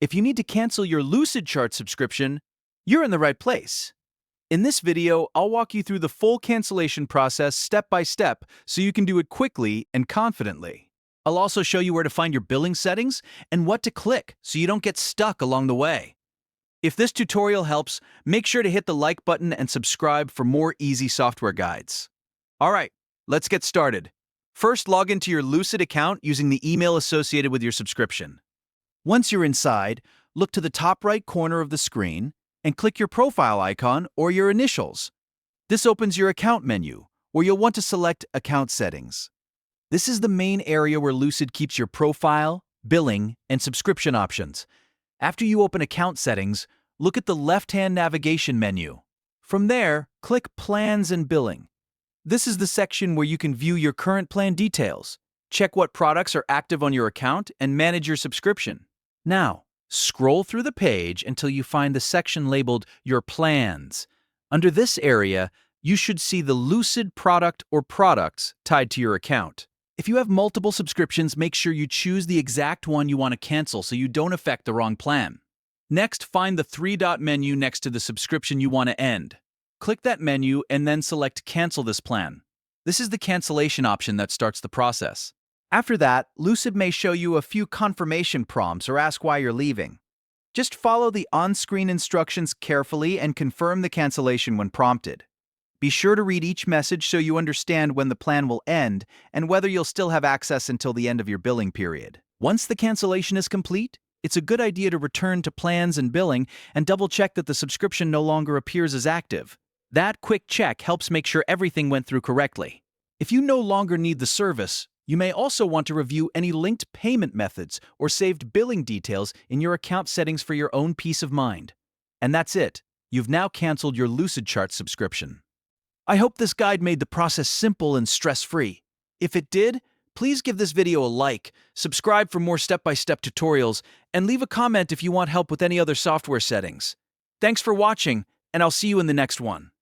If you need to cancel your Lucidchart subscription, you're in the right place. In this video, I'll walk you through the full cancellation process step by step so you can do it quickly and confidently. I'll also show you where to find your billing settings and what to click so you don't get stuck along the way. If this tutorial helps, make sure to hit the like button and subscribe for more easy software guides. Alright, let's get started. First, log into your Lucid account using the email associated with your subscription. Once you're inside, look to the top right corner of the screen and click your profile icon or your initials. This opens your account menu, where you'll want to select Account Settings. This is the main area where Lucid keeps your profile, billing, and subscription options. After you open Account Settings, look at the left-hand navigation menu. From there, click Plans and Billing. This is the section where you can view your current plan details, check what products are active on your account, and manage your subscription. Now, scroll through the page until you find the section labeled Your Plans. Under this area, you should see the Lucid product or products tied to your account. If you have multiple subscriptions, make sure you choose the exact one you want to cancel so you don't affect the wrong plan. Next, find the three-dot menu next to the subscription you want to end. Click that menu and then select Cancel this plan. This is the cancellation option that starts the process. After that, Lucid may show you a few confirmation prompts or ask why you're leaving. Just follow the on-screen instructions carefully and confirm the cancellation when prompted. Be sure to read each message so you understand when the plan will end and whether you'll still have access until the end of your billing period. Once the cancellation is complete, it's a good idea to return to Plans and Billing and double-check that the subscription no longer appears as active. That quick check helps make sure everything went through correctly. If you no longer need the service, you may also want to review any linked payment methods or saved billing details in your account settings for your own peace of mind. And that's it. You've now canceled your Lucidchart subscription. I hope this guide made the process simple and stress-free. If it did, please give this video a like, subscribe for more step-by-step tutorials, and leave a comment if you want help with any other software settings. Thanks for watching, and I'll see you in the next one.